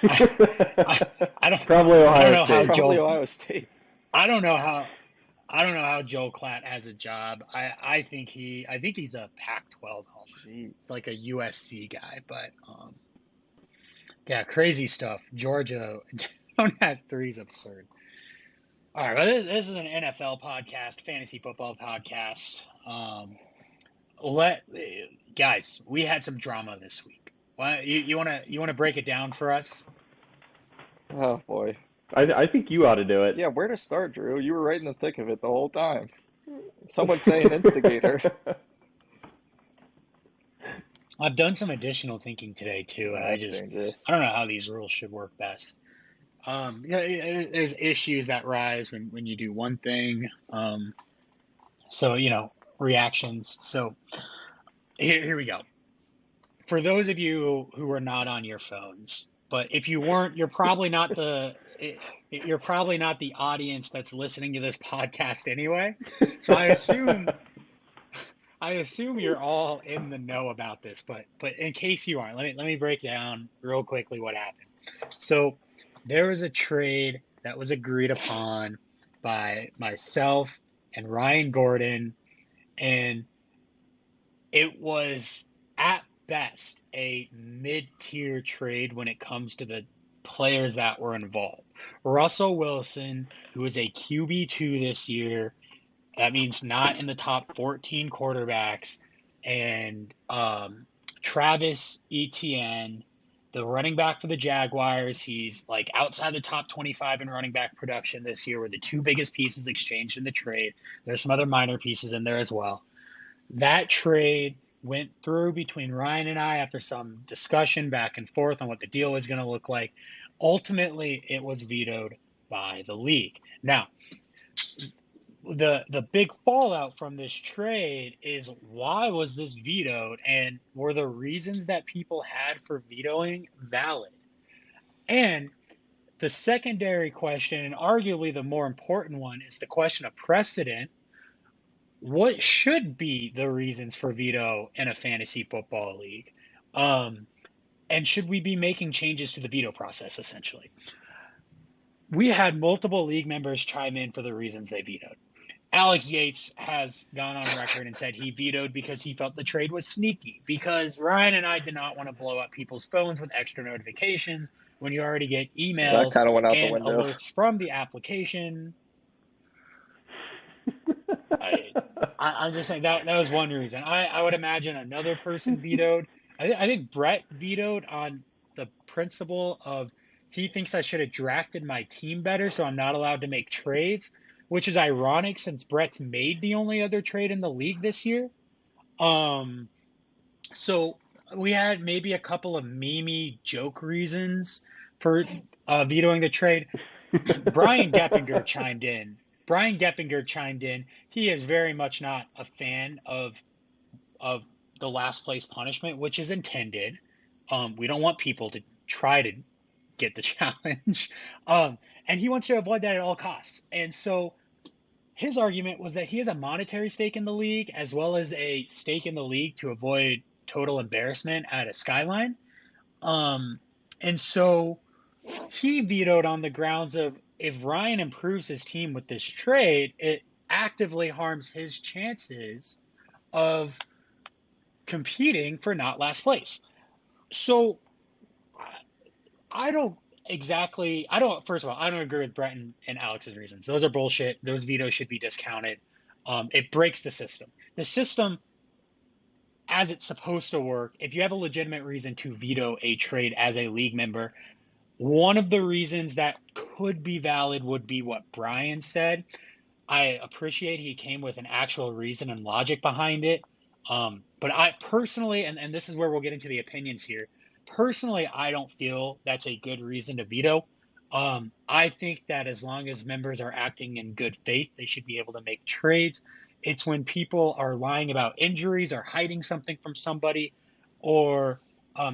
I don't Probably I don't Ohio know how State. Probably Joel. Ohio State. I don't know how I don't know how Joel Klatt has a job. I think he's a Pac-12 homer. Jeez. He's like a USC guy, but yeah, crazy stuff. Georgia don't have threes absurd. All right, well, this is an NFL podcast, fantasy football podcast. Let guys, we had some drama this week. Well, you wanna break it down for us? Oh boy. I think you ought to do it. Yeah, where to start, Drew? You were right in the thick of it the whole time. Some would say an instigator. I've done some additional thinking today too, and That's dangerous. I don't know how these rules should work best. There's issues that rise when you do one thing. So reactions. So here we go. For those of you who are not on your phones, but if you weren't, you're probably not the audience that's listening to this podcast anyway. So I assume you're all in the know about this, but in case you aren't, let me break down real quickly what happened. So there was a trade that was agreed upon by myself and Ryan Gordon, and it was at best a mid-tier trade when it comes to the players that were involved. Russell Wilson, who is a QB2 this year, that means not in the top 14 quarterbacks, and Travis Etienne, the running back for the Jaguars. He's like outside the top 25 in running back production this year, were the two biggest pieces exchanged in the trade. There's some other minor pieces in there as well. That trade went through between Ryan and I after some discussion back and forth on what the deal was going to look like. Ultimately, it was vetoed by the league. Now, the big fallout from this trade is, why was this vetoed, and were the reasons that people had for vetoing valid? And the secondary question, and arguably the more important one, is the question of precedent. What should be the reasons for veto in a fantasy football league? And should we be making changes to the veto process, essentially? We had multiple league members chime in for the reasons they vetoed. Alex Yates has gone on record and said he vetoed because he felt the trade was sneaky, because Ryan and I did not want to blow up people's phones with extra notifications when you already get emails That kind of went out the and window. alerts from the application. I'm just saying that was one reason. I would imagine another person vetoed. I think Brett vetoed on the principle of, he thinks I should have drafted my team better, so I'm not allowed to make trades, which is ironic since Brett's made the only other trade in the league this year. So we had maybe a couple of meme joke reasons for vetoing the trade. Brian Geppinger chimed in. He is very much not a fan of the last place punishment, which is intended. We don't want people to try to get the challenge. And he wants to avoid that at all costs. And so his argument was that he has a monetary stake in the league as well as a stake in the league to avoid total embarrassment at a Skyline. And so he vetoed on the grounds of, if Ryan improves his team with this trade, it actively harms his chances of competing for not last place. So first of all, I don't agree with Brett and Alex's reasons. Those are bullshit. Those vetoes should be discounted. It breaks the system. The system, as it's supposed to work, if you have a legitimate reason to veto a trade as a league member, one of the reasons that could be valid would be what Brian said. I appreciate he came with an actual reason and logic behind it. But I personally, and this is where we'll get into the opinions here, personally, I don't feel that's a good reason to veto. I think that as long as members are acting in good faith, they should be able to make trades. It's when people are lying about injuries or hiding something from somebody, or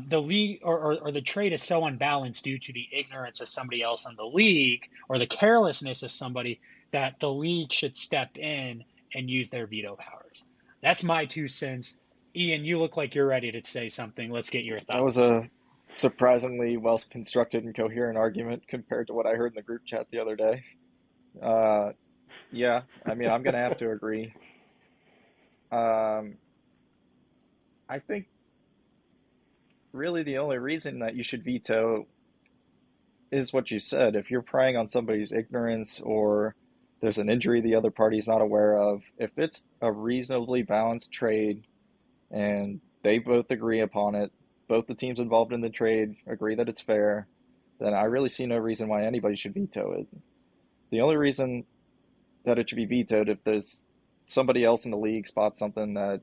the league or the trade is so unbalanced due to the ignorance of somebody else in the league or the carelessness of somebody, that the league should step in and use their veto powers. That's my 2 cents. Ian, you look like you're ready to say something. Let's get your thoughts. That was a surprisingly well-constructed and coherent argument compared to what I heard in the group chat the other day. Yeah, I mean, I'm gonna have to agree. Um, I think really the only reason that you should veto is what you said. If you're preying on somebody's ignorance or there's an injury the other party's not aware of, if it's a reasonably balanced trade and they both agree upon it, both the teams involved in the trade agree that it's fair, then I really see no reason why anybody should veto it. The only reason that it should be vetoed if there's somebody else in the league spots something that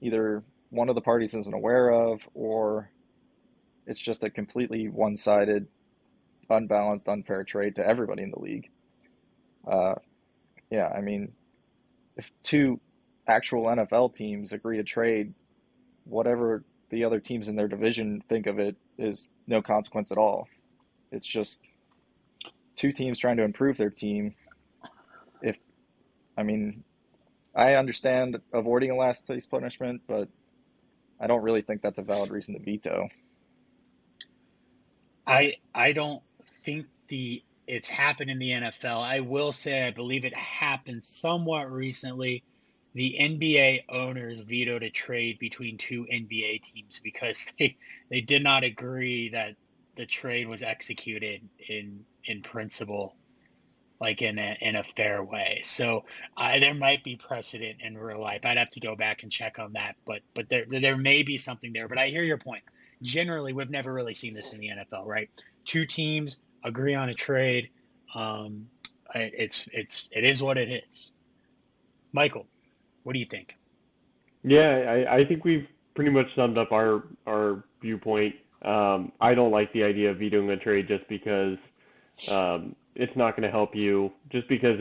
either one of the parties isn't aware of or it's just a completely one-sided, unbalanced, unfair trade to everybody in the league. Uh, yeah, I mean, if two actual NFL teams agree to trade, whatever the other teams in their division think of it is no consequence at all. It's just two teams trying to improve their team. If I mean, I understand avoiding a last place punishment, but I don't really think that's a valid reason to veto. I don't think the it's happened in the NFL. I will say I believe it happened somewhat recently. The NBA owners vetoed a trade between two NBA teams because they did not agree that the trade was executed in principle, like in a fair way. So there might be precedent in real life. I'd have to go back and check on that, but there may be something there. But I hear your point. Generally, we've never really seen this in the NFL, right? Two teams agree on a trade. Um, it is what it is. Michael, what do you think? Yeah, I think we've pretty much summed up our viewpoint. I don't like the idea of vetoing a trade just because it's not going to help you. Just because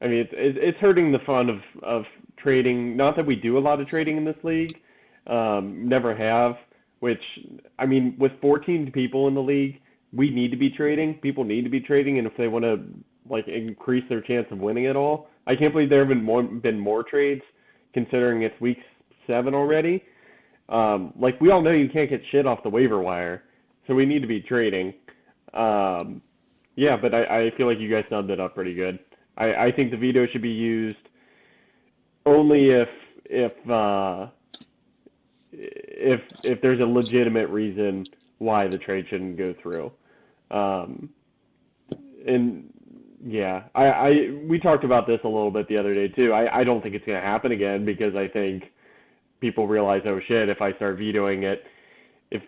I mean, it's hurting the fun of trading. Not that we do a lot of trading in this league, never have. Which I mean, with 14 people in the league, we need to be trading. People need to be trading, and if they want to like increase their chance of winning at all, I can't believe there have been more trades considering it's week 7 already. Like we all know you can't get shit off the waiver wire, so we need to be trading. Um, yeah, but I feel like you guys summed it up pretty good. I think the veto should be used only if there's a legitimate reason why the trade shouldn't go through. Um, and yeah, we talked about this a little bit the other day too. I don't think it's going to happen again because I think people realize, oh shit, if I start vetoing it, if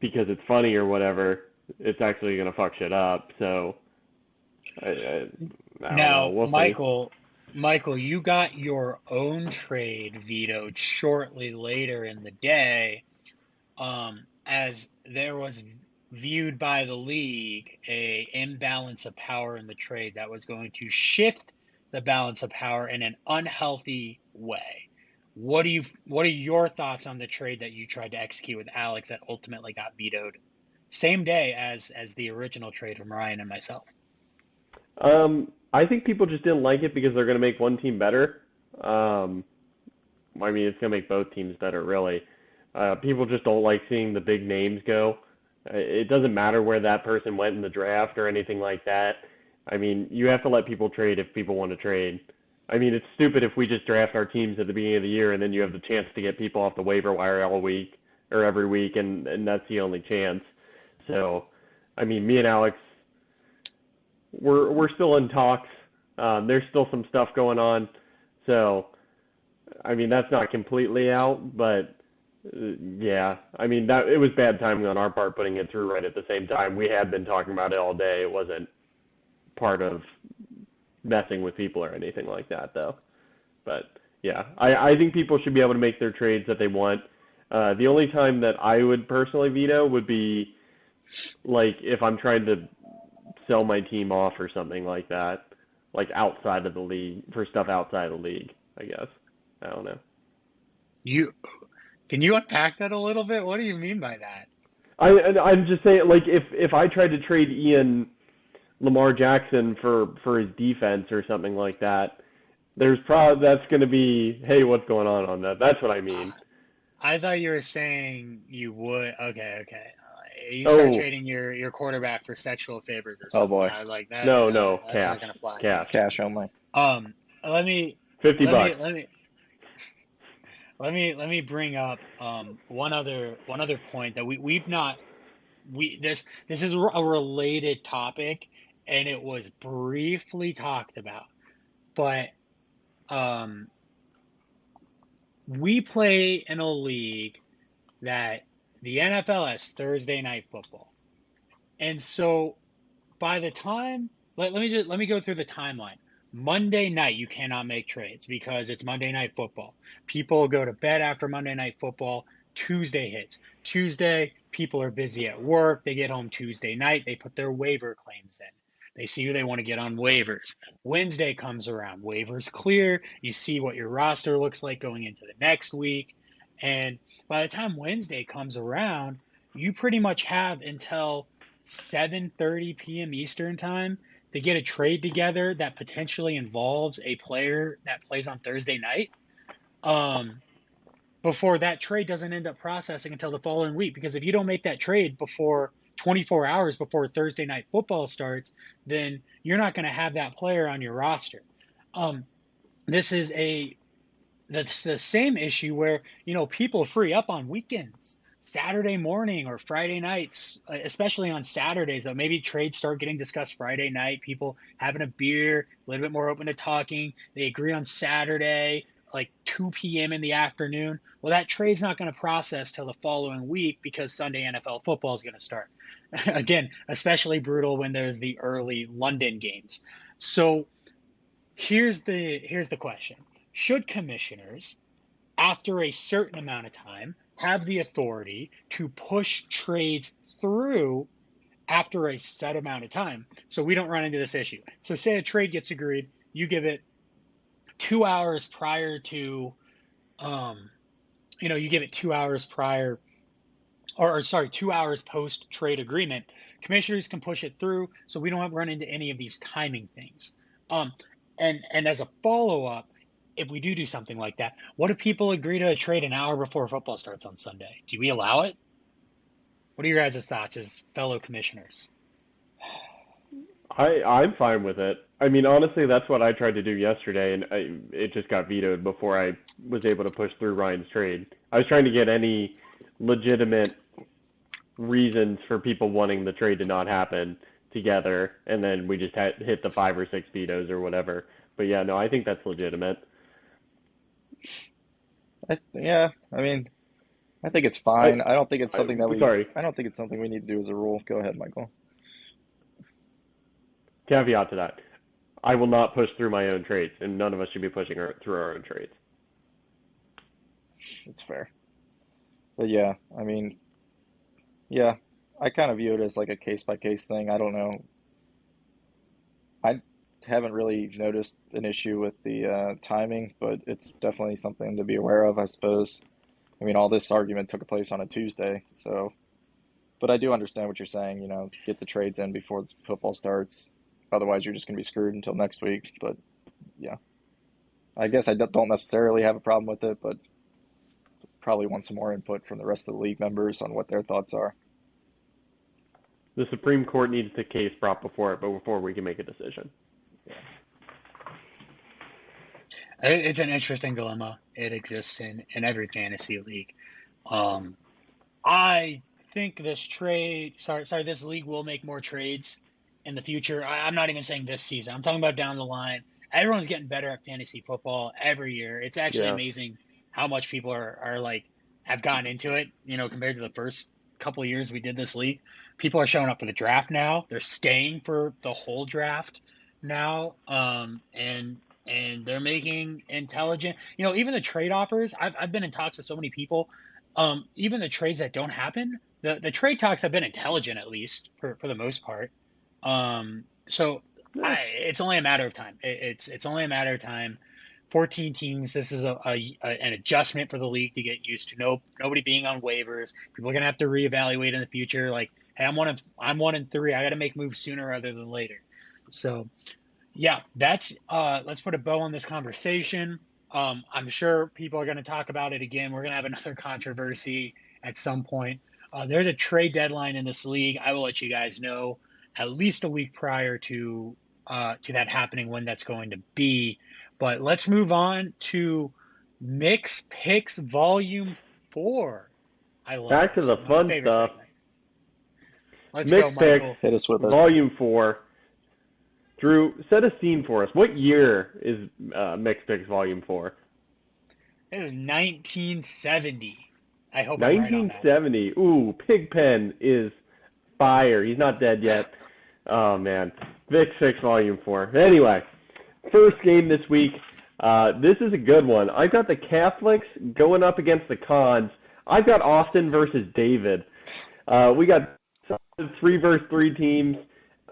because it's funny or whatever, it's actually going to fuck shit up. So I don't know. Now, We'll see. Michael, you got your own trade vetoed shortly later in the day, as there was viewed by the league a imbalance of power in the trade that was going to shift the balance of power in an unhealthy way. What are your thoughts on the trade that you tried to execute with Alex that ultimately got vetoed same day as the original trade from Ryan and myself? I think people just didn't like it because they're going to make one team better. Um, I mean, it's going to make both teams better, really. People just don't like seeing the big names go. It doesn't matter where that person went in the draft or anything like that. I mean, you have to let people trade if people want to trade. I mean, it's stupid if we just draft our teams at the beginning of the year and then you have the chance to get people off the waiver wire all week or every week, and that's the only chance. So, I mean, me and Alex, we're still in talks. There's still some stuff going on. So, I mean, that's not completely out, but yeah, I mean that it was bad timing on our part putting it through right at the same time. We had been talking about it all day. It wasn't part of messing with people or anything like that, though. But yeah, I think people should be able to make their trades that they want. The only time that I would personally veto would be like if I'm trying to sell my team off or something like that, like outside of the league for stuff outside of the league. I guess I don't know. You Can you unpack that a little bit? What do you mean by that? I'm just saying, like, if I tried to trade Ian Lamar Jackson for his defense or something like that, there's probably that's going to be, hey, what's going on that? That's what I mean. I thought you were saying you would. Okay, okay. you start Oh, trading your quarterback for sexual favors or Oh something. boy, I was like that. no, That's not cash, gonna fly. cash. cash only. Um, let me 50 let me bucks. let me let me bring up one other point that we've not we this is a related topic, and it was briefly talked about, but um we play in a league that the NFL has Thursday night football. And so by the time let me go through the timeline. Monday night you cannot make trades because it's Monday night football. People go to bed after Monday night football. Tuesday hits. Tuesday, people are busy at work. They get home Tuesday night. They put their waiver claims in. They see who they want to get on waivers. Wednesday comes around. Waivers clear. You see what your roster looks like going into the next week. And by the time Wednesday comes around, you pretty much have until 7:30 p.m. Eastern time to get a trade together that potentially involves a player that plays on Thursday night. Um, Before that trade doesn't end up processing until the following week, because if you don't make that trade before 24 hours before Thursday night football starts, then you're not going to have that player on your roster. Um, this is a That's the same issue where, people free up on weekends, Saturday morning or Friday nights, especially on Saturdays, though. Maybe trades start getting discussed Friday night, people having a beer, a little bit more open to talking. They agree on Saturday, like 2 p.m. in the afternoon. Well, that trade's not going to process till the following week because Sunday NFL football is going to start. Again, especially brutal when there's the early London games. So here's the question. Should commissioners, after a certain amount of time, have the authority to push trades through after a set amount of time so we don't run into this issue? So say a trade gets agreed, you give it 2 hours prior to you give it 2 hours prior, or sorry, 2 hours post trade agreement. Commissioners can push it through so we don't have run into any of these timing things. um and as a follow-up, if we do something like that, what if people agree to a trade an hour before football starts on Sunday? Do we allow it? What are your guys' thoughts as fellow commissioners? I'm fine with it. I mean, honestly, that's what I tried to do yesterday, and it just got vetoed before I was able to push through Ryan's trade. I was trying to get any legitimate reasons for people wanting the trade to not happen together, and then we just hit the 5 or 6 vetoes or whatever. But yeah, no, I think that's legitimate. Yeah, I mean, I think it's fine. I don't think it's something that Sorry, I don't think it's something we need to do as a rule. Go ahead, Michael. caveat to that. I will not push through my own trades, and none of us should be pushing through our own trades. It's fair. But yeah, I mean, yeah, I kind of view it as like a case by case thing. I don't know. I haven't really noticed an issue with the timing, but it's definitely something to be aware of, I suppose. I mean, all this argument took place on a Tuesday, so, but I do understand what you're saying, get the trades in before the football starts. Otherwise, you're just going to be screwed until next week. But yeah, I guess I don't necessarily have a problem with it, but probably want some more input from the rest of the league members on what their thoughts are. The Supreme Court needs the case brought before it, but before we can make a decision. It's an interesting dilemma. It exists in every fantasy league. Um, I think this league will make more trades in the future. I'm not even saying this season. I'm talking about down the line. Everyone's getting better at fantasy football every year. It's actually Yeah. amazing how much people are like have gotten into it. Compared to the first couple of years we did this league, people are showing up for the draft now. They're staying for the whole draft now. And they're making intelligent. Even the trade offers. I've been in talks with so many people. Even the trades that don't happen, the trade talks have been intelligent, at least for the most part. So Yeah. it's only a matter of time. It's only a matter of time. 14 teams. This is an adjustment for the league to get used to. Nobody being on waivers. People are gonna have to reevaluate in the future. Like, hey, I'm 1-3. I got to make moves sooner rather than later. So, yeah, that's let's put a bow on this conversation. I'm sure people are going to talk about it again. We're going to have another controversy at some point. There's a trade deadline in this league. I will let you guys know at least a week prior to that happening when that's going to be. But let's move on to Mix Picks Volume 4. I love Back to this. the My fun favorite stuff. segment. Let's go, Mixed Picks, Michael. Hit us with it. Volume 4. Drew, set a scene for us. What year is Mixed Picks Volume 4? It is 1970. I hope I'm right on that. 1970. Ooh, Pigpen is fire. He's not dead yet. Oh, man. Mixed Picks Volume 4. Anyway, first game this week. This is a good one. I've got the Catholics going up against the Cons. I've got Austin versus David. We got 3 versus 3 teams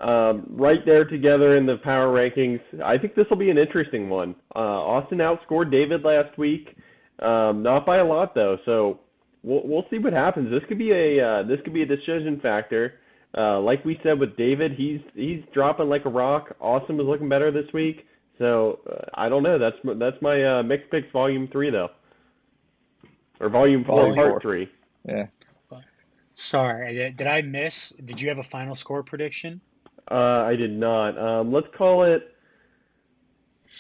right there together in the power rankings. I think this will be an interesting one. Austin outscored David last week, not by a lot though. So we'll see what happens. This could be a decision factor. Like we said with David, he's dropping like a rock. Austin was looking better this week. So I don't know. That's my Mixed Picks Volume 3 though, or Volume 4 Part 3. Yeah. Sorry, did I miss? Did you have a final score prediction? I did not. Let's call it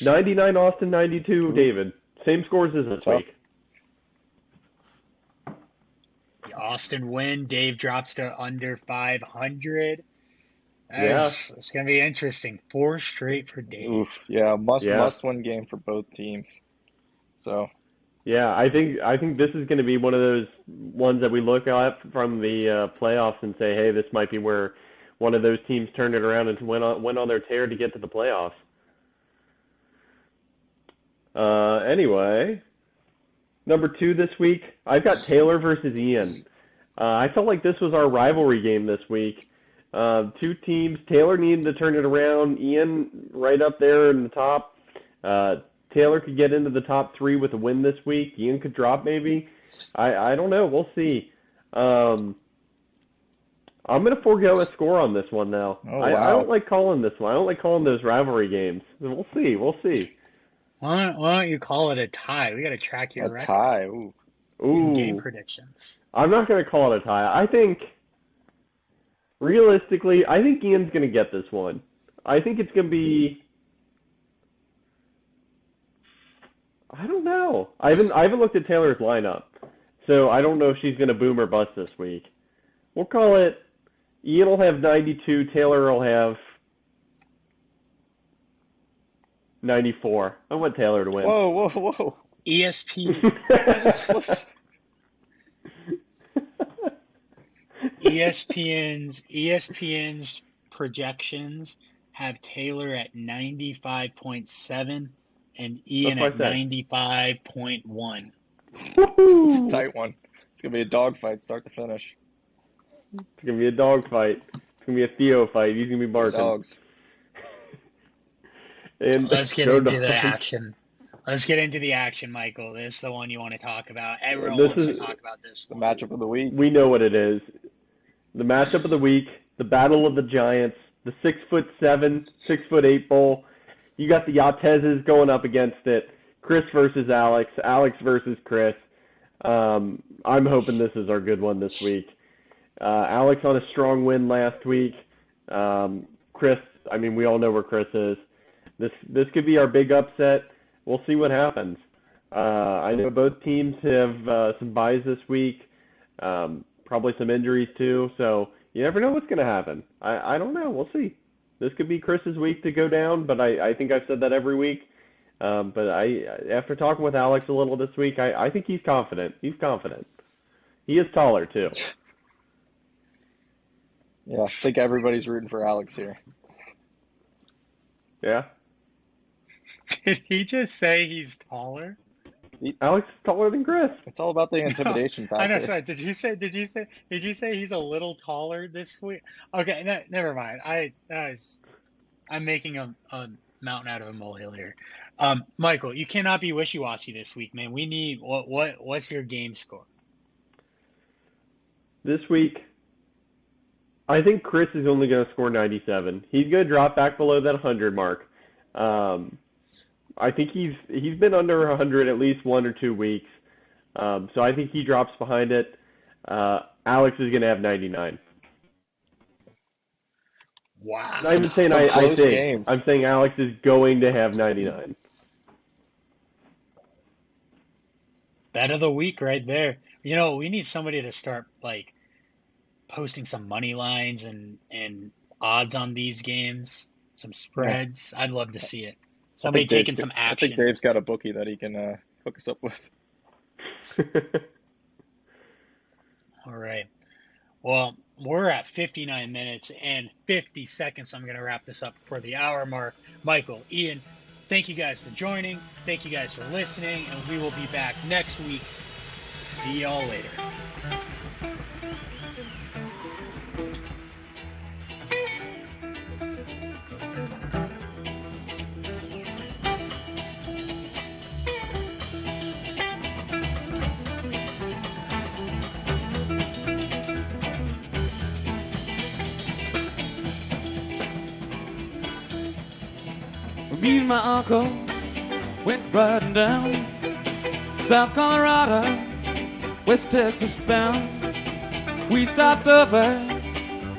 99 Austin, 92 David. Same scores as this Tough. week. The Austin win. Dave drops to under 500. Yeah. It's going to be interesting. 4 straight for Dave. Oof. Yeah. Yeah. Must win game for both teams. So Yeah, I think this is going to be one of those ones that we look at from the playoffs and say, hey, this might be where one of those teams turned it around and went on their tear to get to the playoffs. Anyway, number 2 this week, I've got Taylor versus Ian. I felt like this was our rivalry game this week. 2 teams. Taylor needed to turn it around. Ian right up there in the top. Taylor could get into the top 3 with a win this week. Ian could drop maybe. I don't know. We'll see. I'm going to forego a score on this one now. Oh, I wow. don't like calling this one. I don't like calling those rivalry games. We'll see. We'll see. Why don't you call it a tie? We got to track your a record tie. Ooh. in game Ooh. predictions. I'm not going to call it a tie. I think, realistically, I think Ian's going to get this one. I think it's going to be, I don't know. I haven't looked at Taylor's lineup, so I don't know if she's going to boom or bust this week. We'll call it, Ian will have 92, Taylor will have 94. I want Taylor to win. Whoa. Whoa. ESP, I just flipped. ESPN's projections have Taylor at 95.7 and Ian That's at what I said. 95.1. It's a tight one. It's gonna be a dogfight, start to finish. It's going to be a dog fight. It's going to be a Theo fight. He's going to be barking. Dogs. And Let's get go into the dogs. action. Let's get into the action, Michael. This is the one you want to talk about. Everyone This wants to is- talk about this The one. matchup of the week. We know what it is. The matchup of the week, the battle of the giants, the 6'7", 6'8" bowl. You got the Yatezes going up against it. Chris versus Alex. Alex versus Chris. I'm hoping this is our good one this week. Alex on a strong win last week. Chris, I mean, we all know where Chris is. This could be our big upset. We'll see what happens. I know both teams have some buys this week, probably some injuries too, so you never know what's going to happen. I don't know. We'll see. This could be Chris's week to go down, but I think I've said that every week. But after talking with Alex a little this week, I think he's confident. He's confident. He is taller too. Yeah, I think everybody's rooting for Alex here. Yeah. Did he just say he's taller? Alex is taller than Chris. It's all about the intimidation I know. factor. Sorry. Did you say he's a little taller this week? Okay. No, never mind. I'm making a mountain out of a molehill here. Michael, you cannot be wishy-washy this week, man. We need what's your game score? This week, I think Chris is only going to score 97. He's going to drop back below that 100 mark. I think he's been under 100 at least 1 or 2 weeks. So I think he drops behind it. Alex is going to have 99. Wow. Not even saying Some I close think. games. I'm saying Alex is going to have 99. Bet of the week right there. You know, we need somebody to start like posting some money lines and odds on these games, some spreads. I'd love to see it. Somebody taking some I action. think Dave's got a bookie that he can hook us up with. All right. Well, we're at 59 minutes and 50 seconds. I'm going to wrap this up before the hour mark. Michael, Ian, thank you guys for joining. Thank you guys for listening. And we will be back next week. See y'all later. Me and my uncle went riding down South Colorado, West Texas bound. We stopped over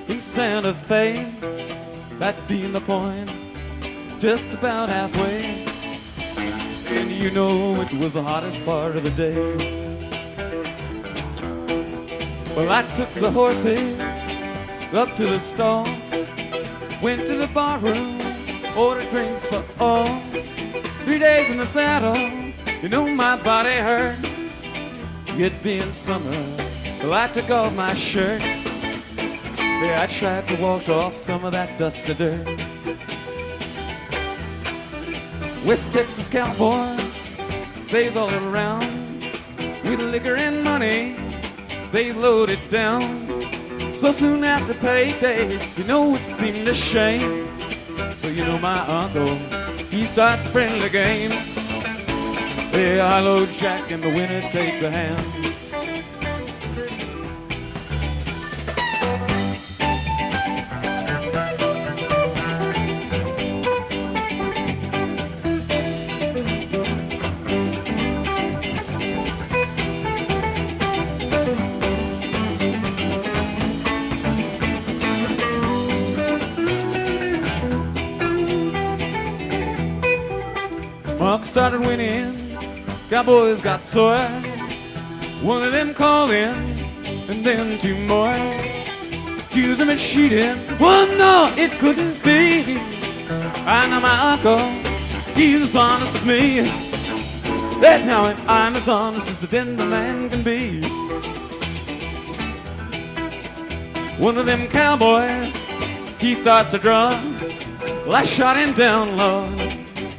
in Santa Fe, that being the point, just about halfway. And you know it was the hottest part of the day. Well, I took the horses up to the stall, went to the bar room, ordered drinks for all. 3 days in the saddle, you know my body hurt. It being summer, well, I took off my shirt. Yeah, I tried to wash off some of that dust of dirt. West Texas cowboy, they's all around. With liquor and money, they loaded down. So soon after payday, you know it seemed a shame. So you know my uncle, he starts a friendly game. Yeah, I load Jack and the winner take the hand. Mark started winning, Cowboys got sore. One of them called in, and then two more. Accused him of cheating. Well, no, it couldn't be. I know my uncle, he's as honest as me. That now I'm as honest as a tender man can be. One of them cowboys, he starts to draw. Well, I shot him down low.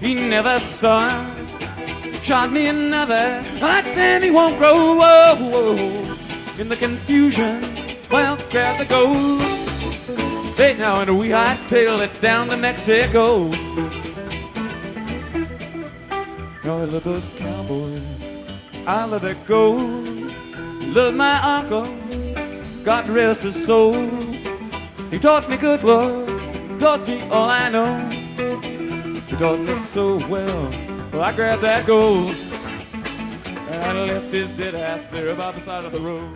He never saw. Shot me another. But then he won't grow. Whoa, whoa. In the confusion, well, grab the gold. Hey, now and we hightail it down to Mexico. Oh, I love those cowboys. I love their gold. Love my uncle. God rest his soul. He taught me good love. Taught me all I know. He taught me so well. Well, I grabbed that gold and I left his dead ass there by the side of the road.